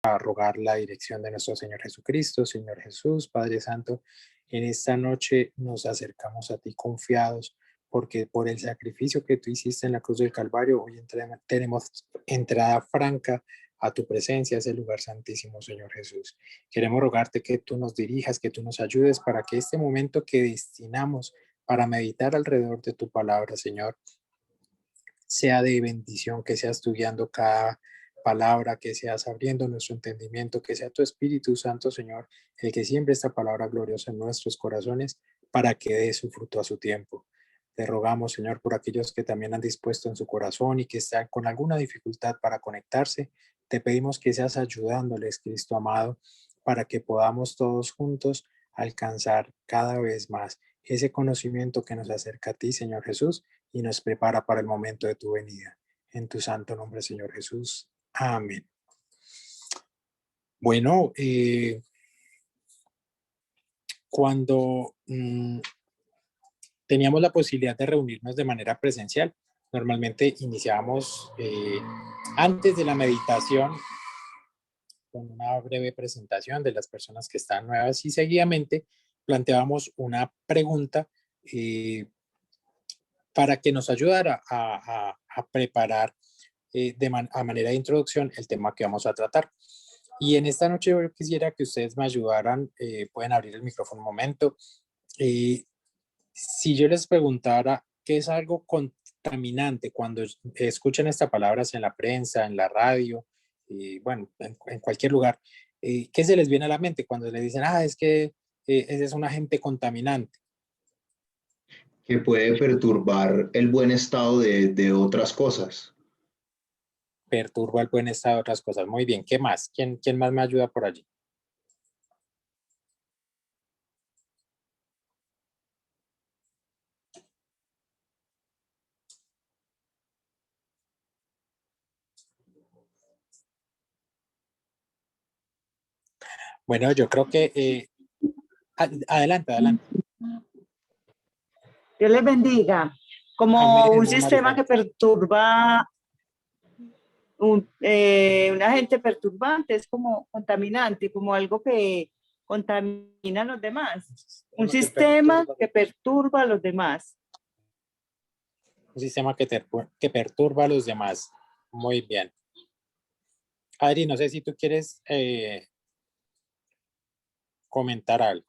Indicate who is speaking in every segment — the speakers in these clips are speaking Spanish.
Speaker 1: a rogar la dirección de nuestro Señor Jesucristo. Señor Jesús, Padre Santo, en esta noche nos acercamos a ti confiados, porque por el sacrificio que tú hiciste en la cruz del Calvario, hoy tenemos entrada franca a tu presencia, a ese lugar santísimo, Señor Jesús. Queremos rogarte que tú nos dirijas, que tú nos ayudes para que este momento que destinamos para meditar alrededor de tu palabra, Señor, sea de bendición, que seas tú guiando cada palabra, que seas abriendo nuestro entendimiento, que sea tu Espíritu Santo, Señor, el que siempre esta palabra gloriosa en nuestros corazones para que dé su fruto a su tiempo. Te rogamos, Señor, por aquellos que también han dispuesto en su corazón y que están con alguna dificultad para conectarse. Te pedimos que seas ayudándoles, Cristo amado, para que podamos todos juntos alcanzar cada vez más ese conocimiento que nos acerca a ti, Señor Jesús, y nos prepara para el momento de tu venida. En tu santo nombre, Señor Jesús. Amén. Bueno, cuando teníamos la posibilidad de reunirnos de manera presencial, normalmente iniciábamos antes de la meditación con una breve presentación de las personas que están nuevas y seguidamente planteábamos una pregunta para que nos ayudara a preparar a manera de introducción el tema que vamos a tratar. Y en esta noche yo quisiera que ustedes me ayudaran, pueden abrir el micrófono un momento. Si yo les preguntara qué es algo contaminante cuando escuchan estas palabras en la prensa, en la radio, bueno, en cualquier lugar, ¿qué se les viene a la mente cuando le dicen, es que ese es un agente contaminante?
Speaker 2: Que puede perturbar el buen estado de otras cosas.
Speaker 1: Perturba el buen estado de otras cosas. Muy bien, ¿qué más? ¿Quién más me ayuda por allí? Bueno, yo creo que... adelante.
Speaker 3: Dios les bendiga. Como
Speaker 1: Amén,
Speaker 3: un sistema que perturba, un agente perturbante, es como contaminante, como algo que contamina a los demás. Un sistema que perturba a los demás.
Speaker 1: Un sistema que perturba a los demás. Muy bien. Adri, no sé si tú quieres comentar algo.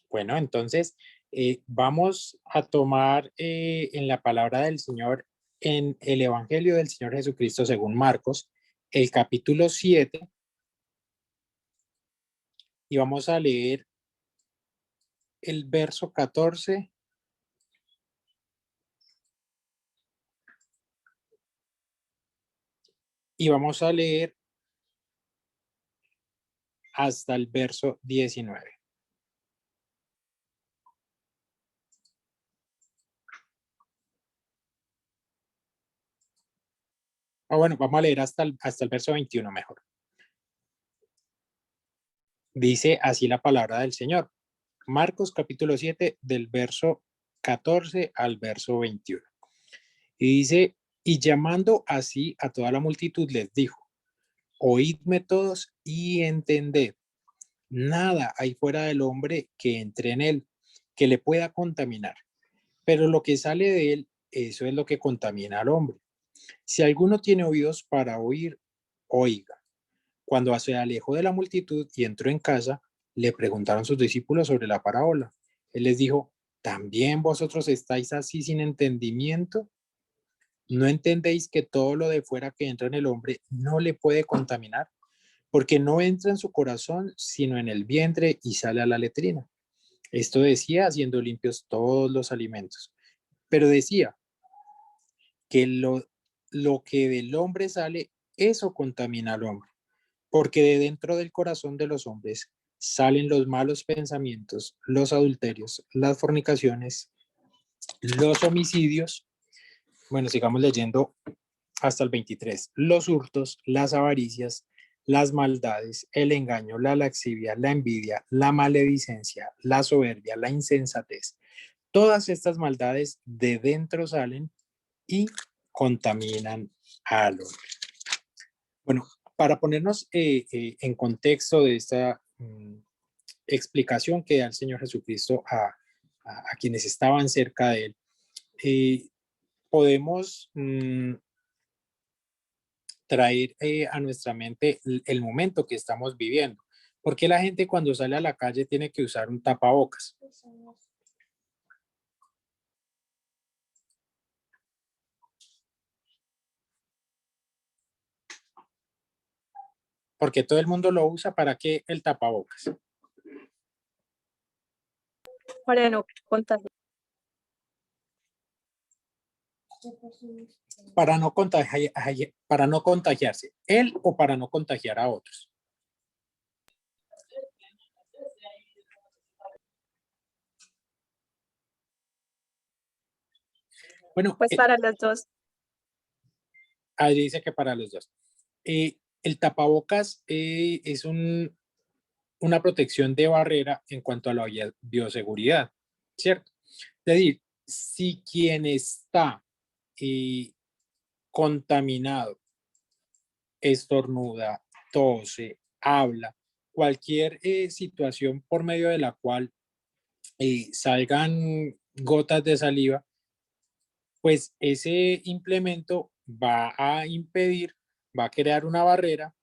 Speaker 1: Bueno, entonces vamos a tomar en la palabra del Señor, en el Evangelio del Señor Jesucristo según Marcos, el capítulo 7, y vamos a leer el verso 14 y vamos a leer hasta el verso 19. Bueno, vamos a leer hasta el verso 21 mejor. Dice así la palabra del Señor. Marcos capítulo 7 del verso 14 al verso 21. Y dice, y llamando así a toda la multitud les dijo, oídme todos y entended, nada hay fuera del hombre que entre en él, que le pueda contaminar, pero lo que sale de él, eso es lo que contamina al hombre. Si alguno tiene oídos para oír, oiga. Cuando se alejó de la multitud y entró en casa, le preguntaron sus discípulos sobre la parábola. Él les dijo, ¿también vosotros estáis así sin entendimiento? ¿No entendéis que todo lo de fuera que entra en el hombre no le puede contaminar? Porque no entra en su corazón, sino en el vientre y sale a la letrina. Esto decía haciendo limpios todos los alimentos. Pero decía que lo que del hombre sale, eso contamina al hombre. Porque de dentro del corazón de los hombres salen los malos pensamientos, los adulterios, las fornicaciones, los homicidios, Bueno, sigamos leyendo hasta el 23. Los hurtos, las avaricias, las maldades, el engaño, la laxivia, la envidia, la maledicencia, la soberbia, la insensatez. Todas estas maldades de dentro salen y contaminan al hombre. Bueno, para ponernos en contexto de esta explicación que da el Señor Jesucristo a quienes estaban cerca de él, podemos traer a nuestra mente el momento que estamos viviendo. ¿Por qué la gente cuando sale a la calle tiene que usar un tapabocas? Porque todo el mundo lo usa. ¿Para qué el tapabocas?
Speaker 4: Para no contagiar.
Speaker 1: Para no contagiarse, él o para no contagiar a otros. Bueno,
Speaker 4: Pues para los dos.
Speaker 1: Ahí dice que para los dos. El tapabocas es una protección de barrera en cuanto a la bioseguridad, ¿cierto? Es decir, si quien está contaminado, estornuda, tose, habla, cualquier situación por medio de la cual salgan gotas de saliva, pues ese implemento va a impedir, va a crear una barrera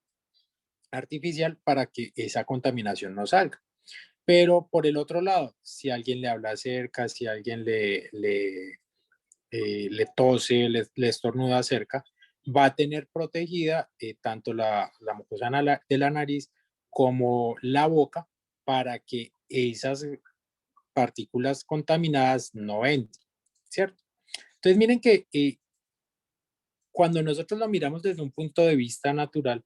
Speaker 1: artificial para que esa contaminación no salga. Pero por el otro lado, si alguien le habla cerca, si alguien le tose, le estornuda cerca, va a tener protegida tanto la mucosa de la nariz como la boca para que esas partículas contaminadas no entren, ¿cierto? Entonces miren que cuando nosotros lo miramos desde un punto de vista natural,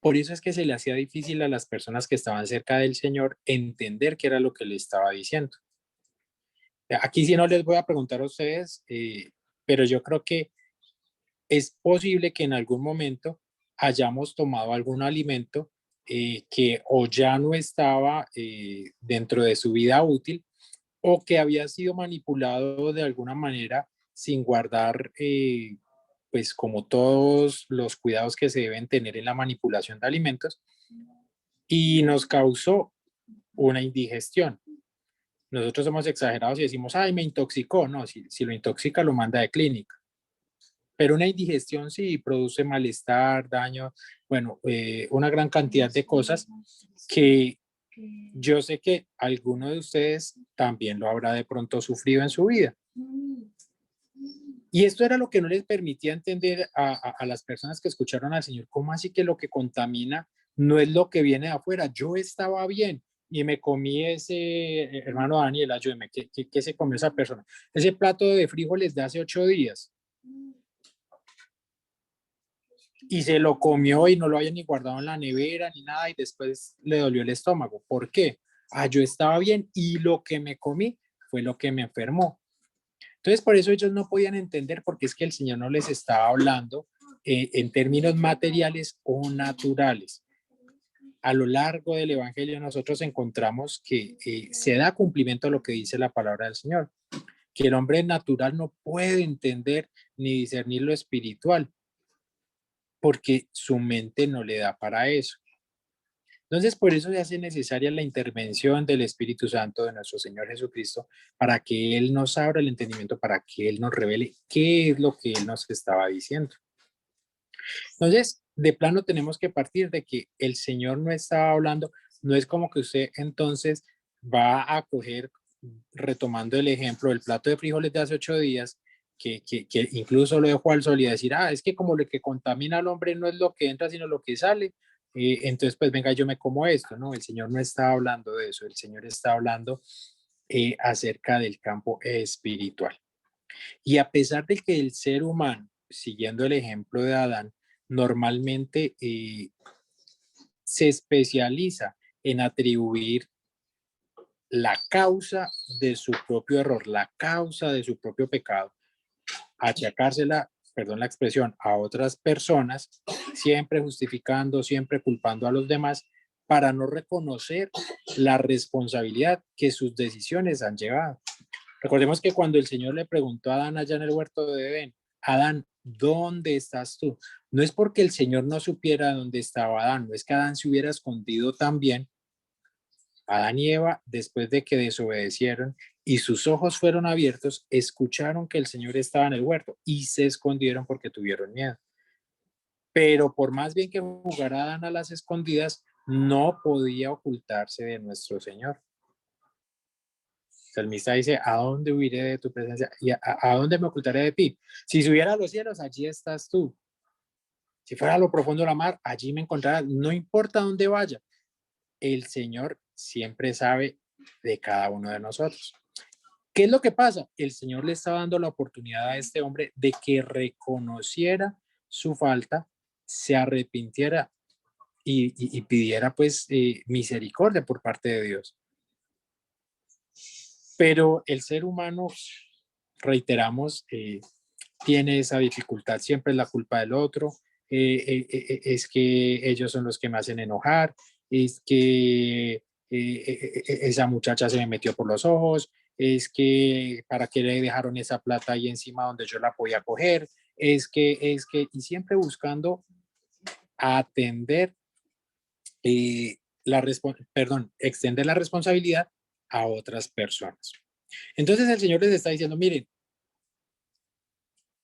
Speaker 1: por eso es que se le hacía difícil a las personas que estaban cerca del Señor entender qué era lo que le estaba diciendo. Aquí sí no les voy a preguntar a ustedes, pero yo creo que es posible que en algún momento hayamos tomado algún alimento que o ya no estaba dentro de su vida útil o que había sido manipulado de alguna manera sin guardar, pues como todos los cuidados que se deben tener en la manipulación de alimentos, y nos causó una indigestión. Nosotros somos exagerados y decimos, ay, me intoxicó. No, si lo intoxica, lo manda de clínica. Pero una indigestión sí produce malestar, daño, bueno, una gran cantidad de cosas que yo sé que alguno de ustedes también lo habrá de pronto sufrido en su vida. Y esto era lo que no les permitía entender a las personas que escucharon al Señor. ¿Cómo así que lo que contamina no es lo que viene de afuera? Yo estaba bien y me comí ese, hermano Daniel, ayúdeme, ¿qué se comió esa persona? Ese plato de frijoles de hace 8 días. Y se lo comió y no lo había ni guardado en la nevera ni nada y después le dolió el estómago. ¿Por qué? Yo estaba bien y lo que me comí fue lo que me enfermó. Entonces, por eso ellos no podían entender porque es que el Señor no les estaba hablando en términos materiales o naturales. A lo largo del Evangelio nosotros encontramos que se da cumplimiento a lo que dice la palabra del Señor, que el hombre natural no puede entender ni discernir lo espiritual porque su mente no le da para eso. Entonces, por eso se hace necesaria la intervención del Espíritu Santo de nuestro Señor Jesucristo para que Él nos abra el entendimiento, para que Él nos revele qué es lo que Él nos estaba diciendo. Entonces, de plano tenemos que partir de que el Señor no estaba hablando, no es como que usted entonces va a coger, retomando el ejemplo del plato de frijoles de hace 8 días, que incluso lo dejó al sol y decir, es que como lo que contamina al hombre no es lo que entra, sino lo que sale, entonces pues venga, yo me como esto, ¿no? El Señor no está hablando de eso, el Señor está hablando acerca del campo espiritual. Y a pesar de que el ser humano, siguiendo el ejemplo de Adán, normalmente se especializa en atribuir la causa de su propio error, la causa de su propio pecado achacársela, perdón la expresión, a otras personas, siempre justificando, siempre culpando a los demás, para no reconocer la responsabilidad que sus decisiones han llevado. Recordemos que cuando el Señor le preguntó a Adán allá en el huerto de Edén, Adán, ¿dónde estás tú? No es porque el Señor no supiera dónde estaba Adán, no es que Adán se hubiera escondido también. Adán y Eva, después de que desobedecieron y sus ojos fueron abiertos, escucharon que el Señor estaba en el huerto y se escondieron porque tuvieron miedo. Pero por más bien que jugara Adán a las escondidas, no podía ocultarse de nuestro Señor. El salmista dice, ¿a dónde huiré de tu presencia? ¿Y a dónde me ocultaré de ti? Si subiera a los cielos, allí estás tú. Si fuera a lo profundo de la mar, allí me encontrarás. No importa dónde vaya, el Señor siempre sabe de cada uno de nosotros. ¿Qué es lo que pasa? El Señor le está dando la oportunidad a este hombre de que reconociera su falta, se arrepintiera y pidiera pues misericordia por parte de Dios. Pero el ser humano, reiteramos, tiene esa dificultad, siempre es la culpa del otro, es que ellos son los que me hacen enojar, es que esa muchacha se me metió por los ojos, es que para qué le dejaron esa plata ahí encima donde yo la podía coger, y siempre buscando atender extender la responsabilidad a otras personas. Entonces el Señor les está diciendo, miren,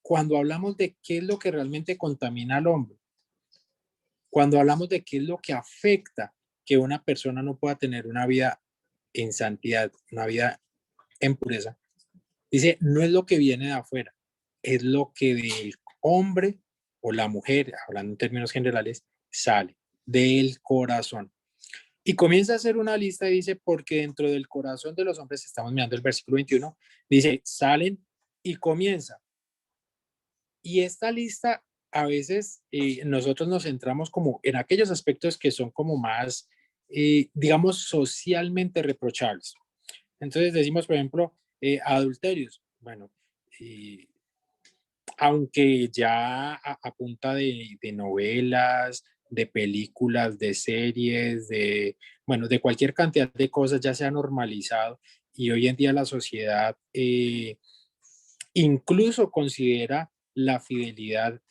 Speaker 1: cuando hablamos de qué es lo que realmente contamina al hombre, cuando hablamos de qué es lo que afecta que una persona no pueda tener una vida en santidad, una vida en pureza, dice, no es lo que viene de afuera, es lo que del hombre o la mujer, hablando en términos generales, sale del corazón. Y comienza a hacer una lista y dice, porque dentro del corazón de los hombres, estamos mirando el versículo 21, dice, salen y comienza. Y esta lista, a veces nosotros nos centramos como en aquellos aspectos que son como más, digamos, socialmente reprochables. Entonces decimos, por ejemplo, adulterios. Bueno, aunque ya a punta de novelas, de películas, de series, bueno, de cualquier cantidad de cosas ya se ha normalizado y hoy en día la sociedad incluso considera la fidelidad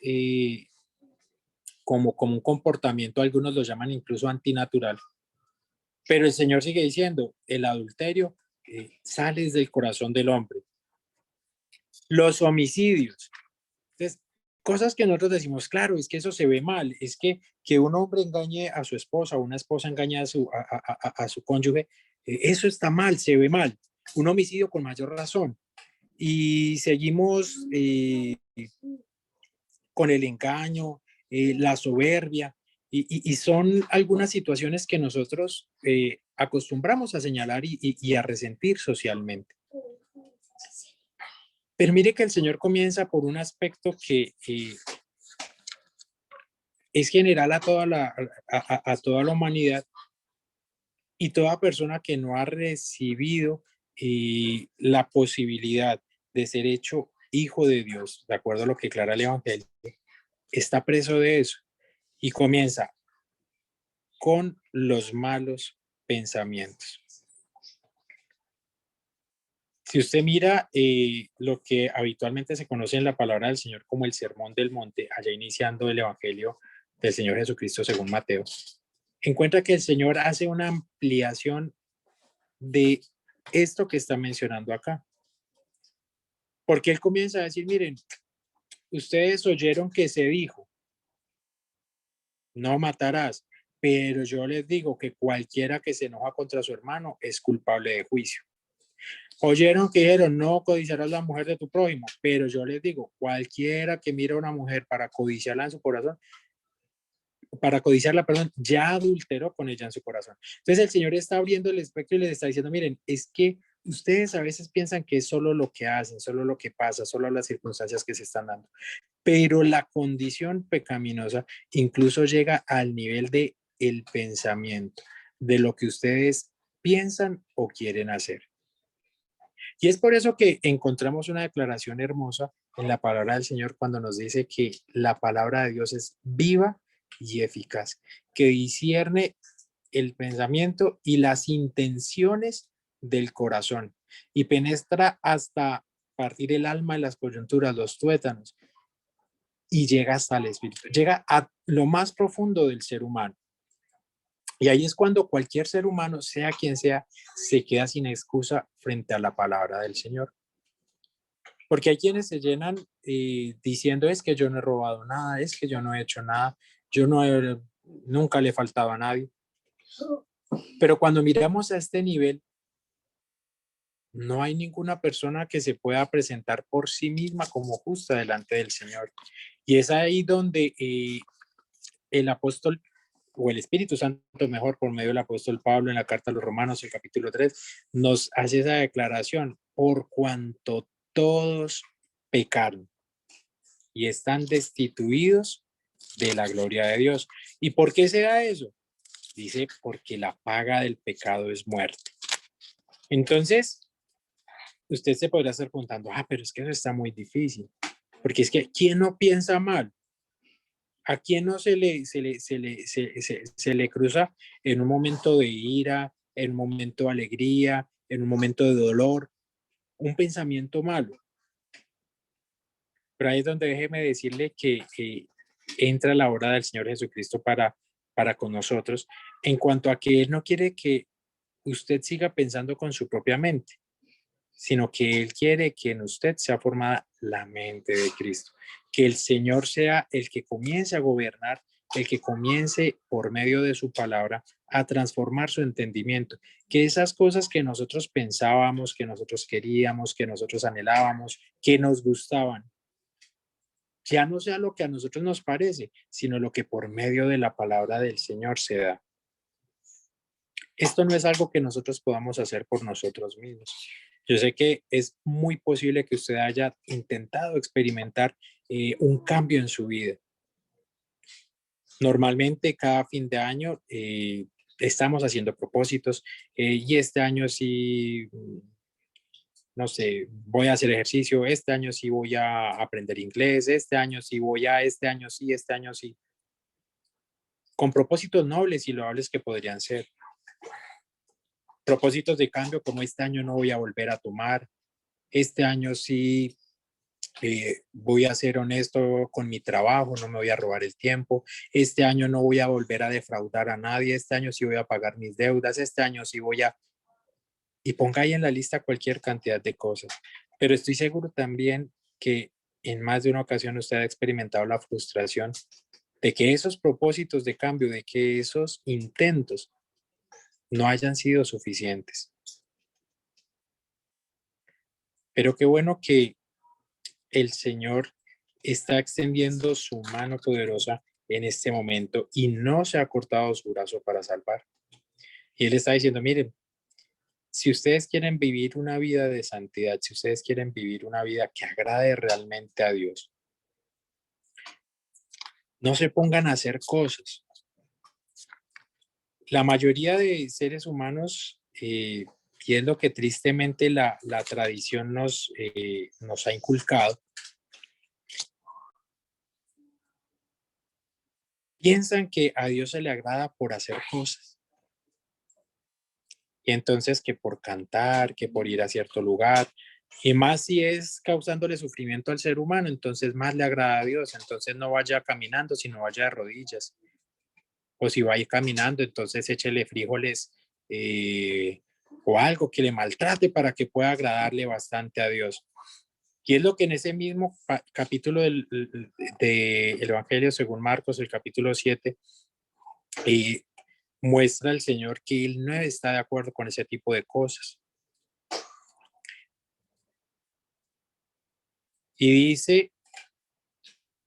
Speaker 1: como un comportamiento, algunos lo llaman incluso antinatural, pero el Señor sigue diciendo, el adulterio sale del corazón del hombre. Los homicidios. Entonces, cosas que nosotros decimos, claro, es que eso se ve mal, es que un hombre engañe a su esposa, una esposa engañe a su cónyuge, eso está mal, se ve mal. Un homicidio con mayor razón. Y seguimos con el engaño, la soberbia, y son algunas situaciones que nosotros acostumbramos a señalar y a resentir socialmente. Pero mire que el Señor comienza por un aspecto que es general a toda la humanidad y toda persona que no ha recibido la posibilidad de ser hecho hijo de Dios, de acuerdo a lo que declara el Evangelio, está preso de eso y comienza con los malos pensamientos. Si usted mira lo que habitualmente se conoce en la palabra del Señor como el Sermón del Monte, allá iniciando el Evangelio del Señor Jesucristo según Mateo, encuentra que el Señor hace una ampliación de esto que está mencionando acá. Porque Él comienza a decir, miren, ustedes oyeron que se dijo, no matarás, pero yo les digo que cualquiera que se enoja contra su hermano es culpable de juicio. Oyeron que dijeron, no codiciarás la mujer de tu prójimo, pero yo les digo, cualquiera que mira a una mujer para codiciarla en su corazón, para codiciarla, perdón, ya adulteró con ella en su corazón. Entonces el Señor está abriendo el espectro y les está diciendo, miren, es que ustedes a veces piensan que es solo lo que hacen, solo lo que pasa, solo las circunstancias que se están dando, pero la condición pecaminosa incluso llega al nivel de el pensamiento, de lo que ustedes piensan o quieren hacer. Y es por eso que encontramos una declaración hermosa en la palabra del Señor cuando nos dice que la palabra de Dios es viva y eficaz, que discierne el pensamiento y las intenciones del corazón y penetra hasta partir el alma y las coyunturas, los tuétanos, y llega hasta el espíritu, llega a lo más profundo del ser humano. Y ahí es cuando cualquier ser humano, sea quien sea, se queda sin excusa frente a la palabra del Señor. Porque hay quienes se llenan diciendo es que yo no he robado nada, es que yo no he hecho nada, nunca le faltaba a nadie. Pero cuando miramos a este nivel, no hay ninguna persona que se pueda presentar por sí misma como justa delante del Señor. Y es ahí donde el apóstol o el Espíritu Santo, mejor por medio del apóstol Pablo en la carta a los Romanos, el capítulo 3, nos hace esa declaración: por cuanto todos pecaron y están destituidos de la gloria de Dios. ¿Y por qué se da eso? Dice, porque la paga del pecado es muerte. Entonces, usted se podrá estar preguntando, pero es que eso está muy difícil, porque es que ¿quién no piensa mal? ¿A quién no se le cruza en un momento de ira, en un momento de alegría, en un momento de dolor, un pensamiento malo? Pero ahí es donde déjeme decirle que entra la obra del Señor Jesucristo para con nosotros, en cuanto a que Él no quiere que usted siga pensando con su propia mente, sino que Él quiere que en usted sea formada la mente de Cristo, que el Señor sea el que comience a gobernar, el que comience por medio de su palabra a transformar su entendimiento, que esas cosas que nosotros pensábamos, que nosotros queríamos, que nosotros anhelábamos, que nos gustaban, ya no sea lo que a nosotros nos parece, sino lo que por medio de la palabra del Señor se da. Esto no es algo que nosotros podamos hacer por nosotros mismos. Yo sé que es muy posible que usted haya intentado experimentar un cambio en su vida. Normalmente cada fin de año estamos haciendo propósitos y este año sí, no sé, voy a hacer ejercicio, este año sí voy a aprender inglés, este año sí este año sí, este año sí. Con propósitos nobles y loables que podrían ser. Propósitos de cambio como este año no voy a volver a tomar, este año sí voy a ser honesto con mi trabajo, no me voy a robar el tiempo, este año no voy a volver a defraudar a nadie, este año sí voy a pagar mis deudas, este año sí voy a... Y ponga ahí en la lista cualquier cantidad de cosas. Pero estoy seguro también que en más de una ocasión usted ha experimentado la frustración de que esos propósitos de cambio, de que esos intentos no hayan sido suficientes. Pero qué bueno que el Señor está extendiendo su mano poderosa en este momento y no se ha cortado su brazo para salvar. Y Él está diciendo, miren, si ustedes quieren vivir una vida de santidad, si ustedes quieren vivir una vida que agrade realmente a Dios, no se pongan a hacer cosas. La mayoría de seres humanos, y es lo que tristemente la tradición nos ha inculcado, piensan que a Dios se le agrada por hacer cosas. Y entonces que por cantar, que por ir a cierto lugar, y más si es causándole sufrimiento al ser humano, entonces más le agrada a Dios. Entonces no vaya caminando, sino vaya de rodillas. O si va a ir caminando, entonces échele frijoles o algo que le maltrate para que pueda agradarle bastante a Dios. Y es lo que en ese mismo capítulo del Evangelio según Marcos, el capítulo 7, muestra al Señor que Él no está de acuerdo con ese tipo de cosas. Y dice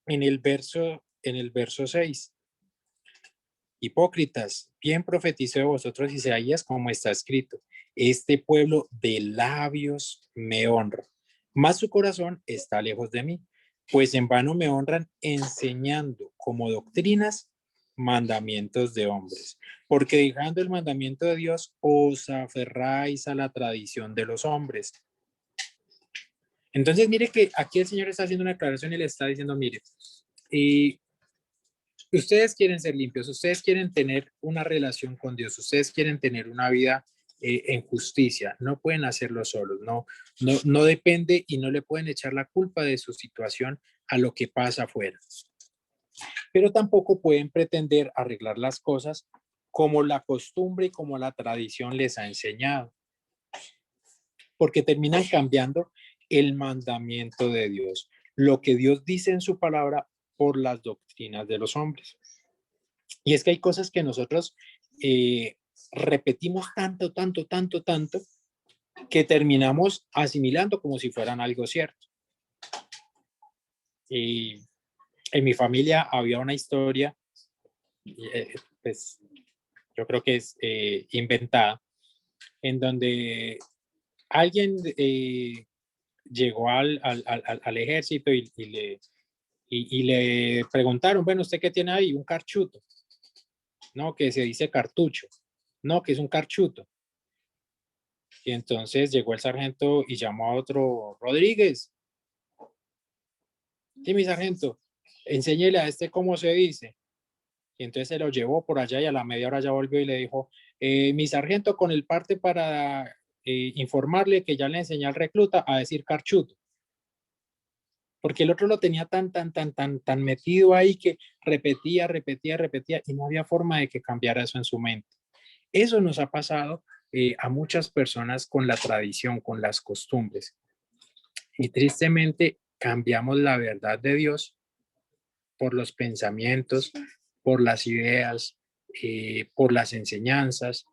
Speaker 1: en el verso 6, hipócritas, bien profetizó de vosotros Isaías como está escrito, este pueblo de labios me honra, mas su corazón está lejos de mí, pues en vano me honran enseñando como doctrinas mandamientos de hombres, porque dejando el mandamiento de Dios os aferráis a la tradición de los hombres. Entonces, mire que aquí el Señor está haciendo una aclaración y le está diciendo, mire, ustedes quieren ser limpios, ustedes quieren tener una relación con Dios, ustedes quieren tener una vida en justicia, no pueden hacerlo solos, no depende y no le pueden echar la culpa de su situación a lo que pasa afuera. Pero tampoco pueden pretender arreglar las cosas como la costumbre y como la tradición les ha enseñado, porque terminan cambiando el mandamiento de Dios, lo que Dios dice en su palabra por las doctrinas de los hombres. Y es que hay cosas que nosotros repetimos tanto, que terminamos asimilando como si fueran algo cierto. Y en mi familia había una historia, pues yo creo que es inventada, en donde alguien llegó al ejército y le preguntaron, bueno, ¿usted qué tiene ahí? Un carchuto. No, que se dice cartucho. No, que es un carchuto. Y entonces llegó el sargento y llamó a otro, Rodríguez. Sí, mi sargento, enséñele a este cómo se dice. Y entonces se lo llevó por allá y a la media hora ya volvió y le dijo, mi sargento con el parte para informarle que ya le enseñé al recluta a decir carchuto. Porque el otro lo tenía tan metido ahí que repetía y no había forma de que cambiara eso en su mente. Eso nos ha pasado a muchas personas con la tradición, con las costumbres. Y tristemente cambiamos la verdad de Dios por los pensamientos, por las ideas, por las enseñanzas,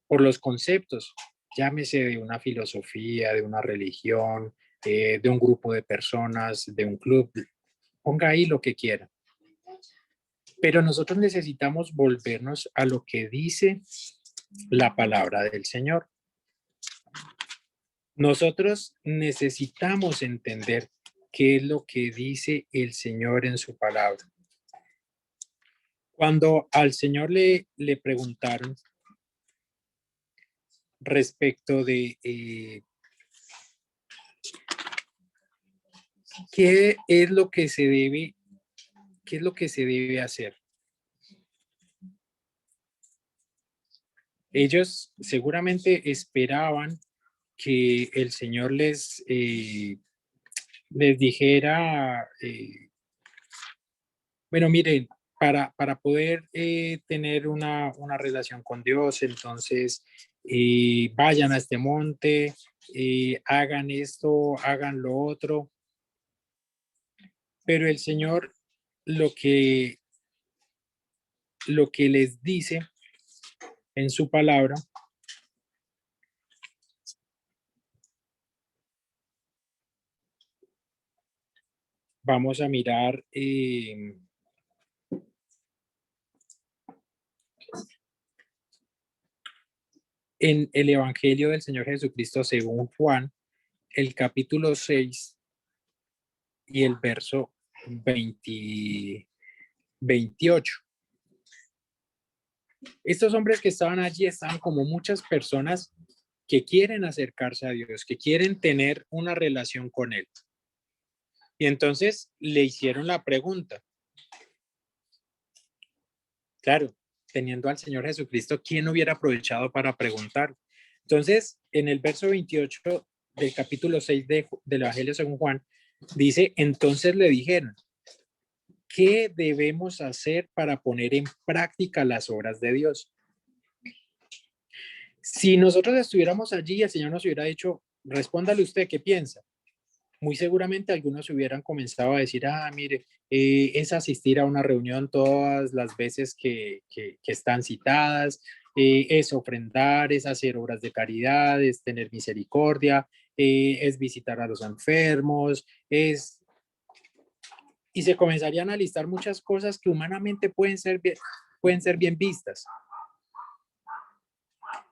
Speaker 1: por los conceptos, llámese de una filosofía, de una religión, de un grupo de personas, de un club, ponga ahí lo que quiera. Pero nosotros necesitamos volvernos a lo que dice la palabra del Señor. Nosotros necesitamos entender qué es lo que dice el Señor en su palabra. Cuando al Señor le preguntaron respecto de qué es lo que se debe hacer. Ellos seguramente esperaban que el Señor les dijera, bueno, miren, para poder tener una relación con Dios, entonces vayan a este monte, hagan esto, hagan lo otro. Pero el Señor lo que les dice en su palabra vamos a mirar en el Evangelio del Señor Jesucristo según Juan, el capítulo 6 y el verso 28. Estos hombres que estaban allí estaban como muchas personas que quieren acercarse a Dios, que quieren tener una relación con Él. Y entonces le hicieron la pregunta. Claro, teniendo al Señor Jesucristo, ¿quién hubiera aprovechado para preguntar? Entonces, en el verso 28 del capítulo 6 del Evangelio según Juan, dice, entonces le dijeron, ¿qué debemos hacer para poner en práctica las obras de Dios? Si nosotros estuviéramos allí y el Señor nos hubiera dicho, respóndale usted, ¿qué piensa? Muy seguramente algunos hubieran comenzado a decir, mire, es asistir a una reunión todas las veces que están citadas, es ofrendar, es hacer obras de caridad, es tener misericordia, es visitar a los enfermos, y se comenzarían a listar muchas cosas que humanamente pueden ser bien vistas.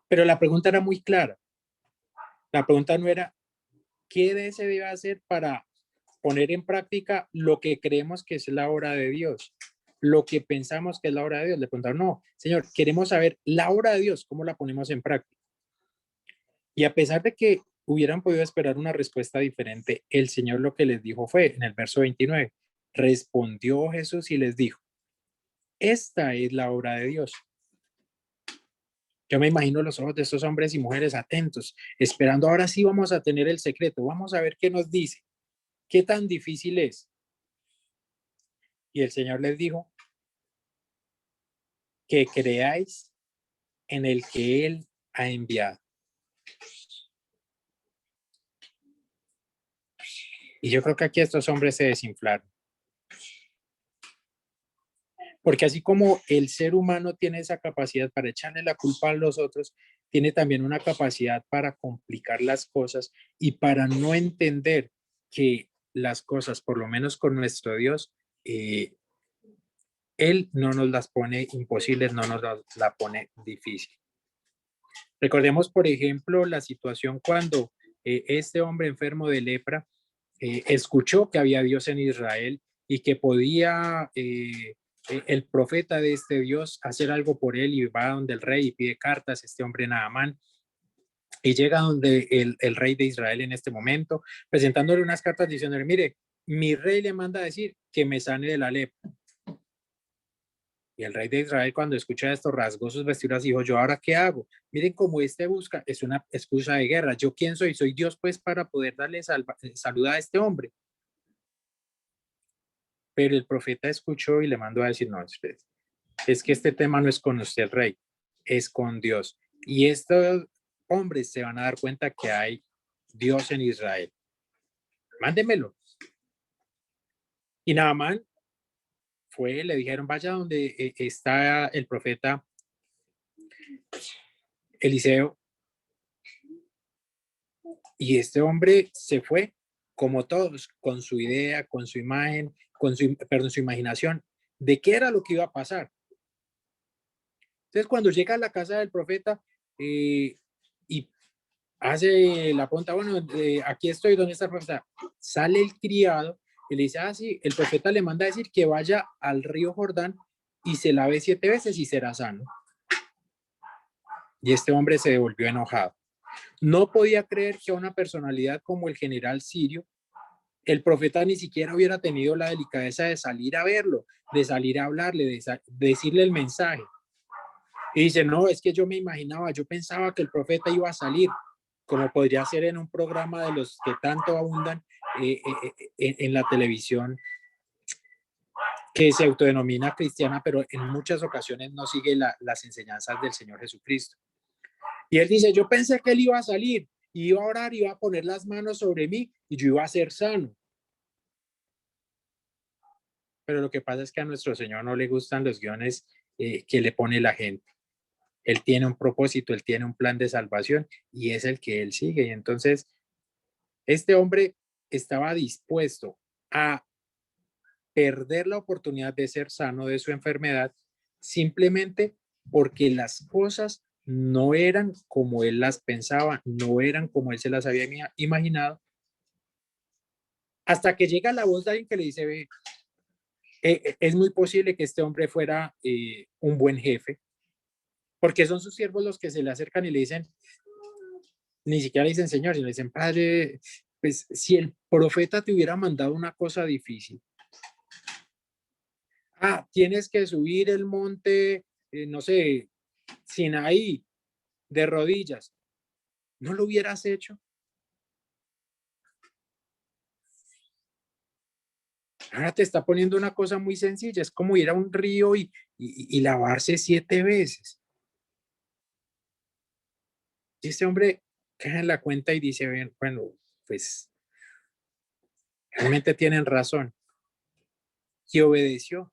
Speaker 1: Pero la pregunta era muy clara. La pregunta no era, ¿qué se debe hacer para poner en práctica lo que creemos que es la obra de Dios? Lo que pensamos que es la obra de Dios. Le preguntaron, no, Señor, queremos saber la obra de Dios, ¿cómo la ponemos en práctica? Y a pesar de que hubieran podido esperar una respuesta diferente, el Señor lo que les dijo fue, en el verso 29, respondió Jesús y les dijo, esta es la obra de Dios. Yo me imagino los ojos de estos hombres y mujeres atentos, esperando, ahora sí vamos a tener el secreto, vamos a ver qué nos dice, qué tan difícil es. Y el Señor les dijo, que creáis en el que Él ha enviado. Y yo creo que aquí estos hombres se desinflaron. Porque así como el ser humano tiene esa capacidad para echarle la culpa a los otros, tiene también una capacidad para complicar las cosas y para no entender que las cosas, por lo menos con nuestro Dios, Él no nos las pone imposibles, no nos la pone difícil. Recordemos, por ejemplo, la situación cuando este hombre enfermo de lepra escuchó que había Dios en Israel y que podía el profeta de este Dios hacer algo por él, y va donde el rey y pide cartas, este hombre Naamán, y llega donde el rey de Israel en este momento, presentándole unas cartas diciéndole, mire, mi rey le manda a decir que me sane de la lepra. Y el rey de Israel, cuando escucha esto, rasgó sus vestiduras y dijo, ¿yo ahora qué hago? Miren cómo este busca, es una excusa de guerra. ¿Yo quién soy? Soy Dios, pues, para poder darle salud a este hombre. Pero el profeta escuchó y le mandó a decir, no, es que este tema no es con usted, el rey, es con Dios. Y estos hombres se van a dar cuenta que hay Dios en Israel. Mándemelo. Y Naamán fue, le dijeron, vaya donde está el profeta Eliseo. Y este hombre se fue, como todos, con su idea, con su imagen, su imaginación, de qué era lo que iba a pasar. Entonces, cuando llega a la casa del profeta y hace la pregunta, bueno, aquí estoy, ¿dónde está el profeta? Sale el criado y le dice, sí, el profeta le manda a decir que vaya al río Jordán y se lave 7 veces y será sano. Y este hombre se devolvió enojado. No podía creer que a una personalidad como el general sirio, el profeta ni siquiera hubiera tenido la delicadeza de salir a verlo, de salir a hablarle, de decirle el mensaje. Y dice, no, es que yo me imaginaba, yo pensaba que el profeta iba a salir, como podría ser en un programa de los que tanto abundan en la televisión, que se autodenomina cristiana, pero en muchas ocasiones no sigue las enseñanzas del Señor Jesucristo. Y él dice, yo pensé que él iba a salir, iba a orar, iba a poner las manos sobre mí y yo iba a ser sano. Pero lo que pasa es que a nuestro Señor no le gustan los guiones que le pone la gente. Él tiene un propósito, él tiene un plan de salvación y es el que él sigue. Y entonces, este hombre estaba dispuesto a perder la oportunidad de ser sano de su enfermedad simplemente porque las cosas no eran como él las pensaba, no eran como él se las había imaginado, hasta que llega la voz de alguien que le dice, ve, es muy posible que este hombre fuera un buen jefe, porque son sus siervos los que se le acercan y le dicen, ni siquiera le dicen Señor, sino le dicen Padre, pues si el profeta te hubiera mandado una cosa difícil, tienes que subir el monte, no sé, Sinaí, de rodillas, ¿no lo hubieras hecho? Ahora te está poniendo una cosa muy sencilla, es como ir a un río y lavarse 7 veces. Y este hombre cae en la cuenta y dice, bueno, pues realmente tienen razón. Y obedeció.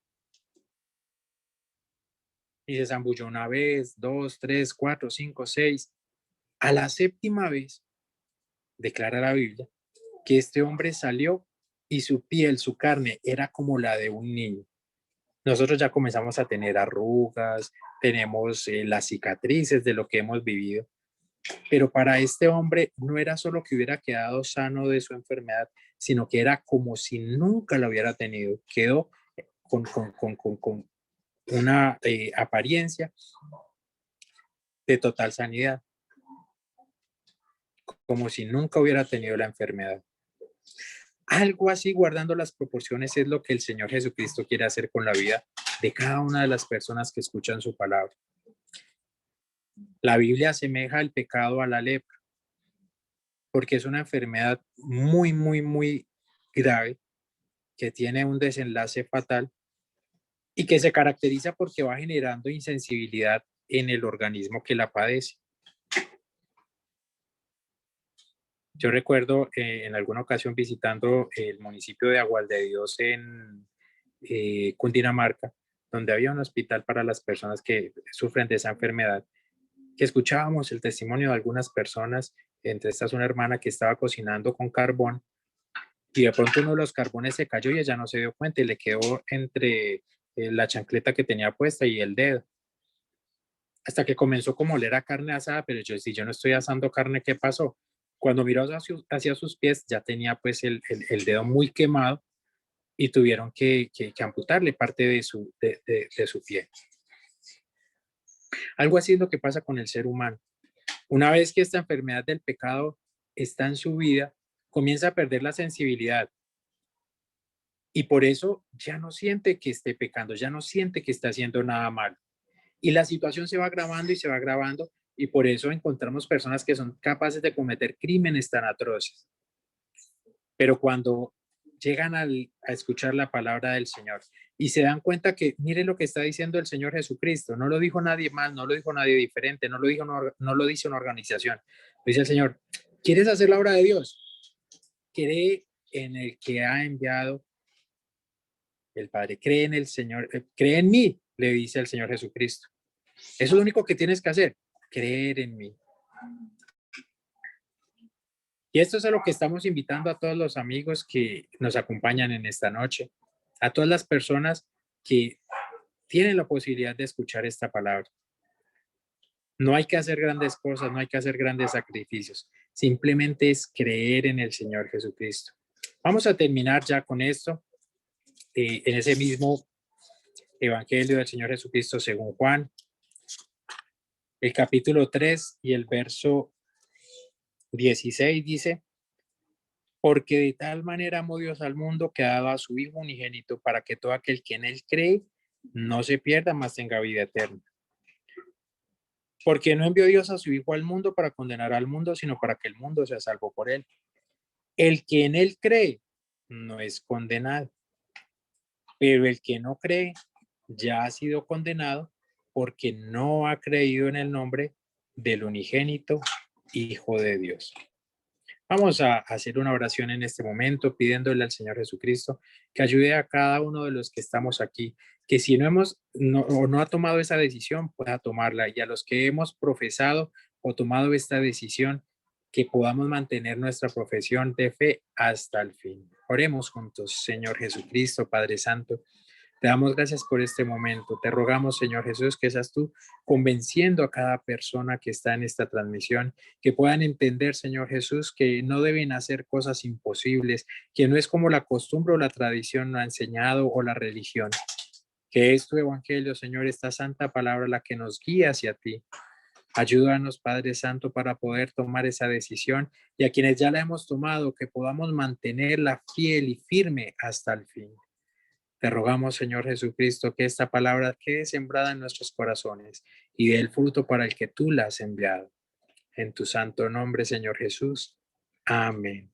Speaker 1: Y se zambulló una vez, 2, 3, 4, 5, 6. A la 7ª vez, declara la Biblia, que este hombre salió y su piel, su carne, era como la de un niño. Nosotros ya comenzamos a tener arrugas, tenemos las cicatrices de lo que hemos vivido. Pero para este hombre no era solo que hubiera quedado sano de su enfermedad, sino que era como si nunca lo hubiera tenido. Quedó con una apariencia de total sanidad. como si nunca hubiera tenido la enfermedad. Algo así, guardando las proporciones, es lo que el Señor Jesucristo quiere hacer con la vida de cada una de las personas que escuchan su palabra. La Biblia asemeja el pecado a la lepra, porque es una enfermedad muy, muy, muy grave que tiene un desenlace fatal y que se caracteriza porque va generando insensibilidad en el organismo que la padece. Yo recuerdo en alguna ocasión visitando el municipio de Agual de Dios en Cundinamarca, donde había un hospital para las personas que sufren de esa enfermedad, que escuchábamos el testimonio de algunas personas, entre estas una hermana que estaba cocinando con carbón y de pronto uno de los carbones se cayó y ella no se dio cuenta y le quedó entre la chancleta que tenía puesta y el dedo. Hasta que comenzó como a oler a carne asada, pero yo, si yo no estoy asando carne, ¿qué pasó? Cuando miró hacia sus pies, ya tenía pues el dedo muy quemado y tuvieron que amputarle parte de su pie. Algo así es lo que pasa con el ser humano. Una vez que esta enfermedad del pecado está en su vida, comienza a perder la sensibilidad y por eso ya no siente que esté pecando, ya no siente que está haciendo nada malo. Y la situación se va agravando y se va agravando y por eso encontramos personas que son capaces de cometer crímenes tan atroces. Pero cuando llegan a escuchar la palabra del Señor y se dan cuenta que, mire lo que está diciendo el Señor Jesucristo, no lo dijo nadie más, no lo dijo nadie diferente, no lo dice una organización. Dice el Señor, ¿quieres hacer la obra de Dios? Cree en el que ha enviado el Padre, cree en el Señor, cree en mí, le dice el Señor Jesucristo. Eso es lo único que tienes que hacer, creer en mí. Y esto es a lo que estamos invitando a todos los amigos que nos acompañan en esta noche, a todas las personas que tienen la posibilidad de escuchar esta palabra. No hay que hacer grandes cosas, no hay que hacer grandes sacrificios, simplemente es creer en el Señor Jesucristo. Vamos a terminar ya con esto, en ese mismo Evangelio del Señor Jesucristo según Juan, el capítulo 3 y el verso 16 dice, porque de tal manera amó Dios al mundo que ha dado a su Hijo unigénito para que todo aquel que en él cree no se pierda, mas tenga vida eterna. Porque no envió Dios a su Hijo al mundo para condenar al mundo, sino para que el mundo sea salvo por él. El que en él cree no es condenado, pero el que no cree ya ha sido condenado porque no ha creído en el nombre del unigénito Hijo de Dios. Vamos a hacer una oración en este momento pidiéndole al Señor Jesucristo que ayude a cada uno de los que estamos aquí, que si no ha tomado esa decisión, pueda tomarla, y a los que hemos profesado o tomado esta decisión, que podamos mantener nuestra profesión de fe hasta el fin. Oremos juntos. Señor Jesucristo, Padre Santo, te damos gracias por este momento. Te rogamos, Señor Jesús, que seas tú convenciendo a cada persona que está en esta transmisión, que puedan entender, Señor Jesús, que no deben hacer cosas imposibles, que no es como la costumbre o la tradición no ha enseñado o la religión, que es tu evangelio, Señor, esta santa palabra la que nos guía hacia ti. Ayúdanos, Padre Santo, para poder tomar esa decisión y a quienes ya la hemos tomado, que podamos mantenerla fiel y firme hasta el fin. Te rogamos, Señor Jesucristo, que esta palabra quede sembrada en nuestros corazones y dé el fruto para el que tú la has enviado. En tu santo nombre, Señor Jesús. Amén.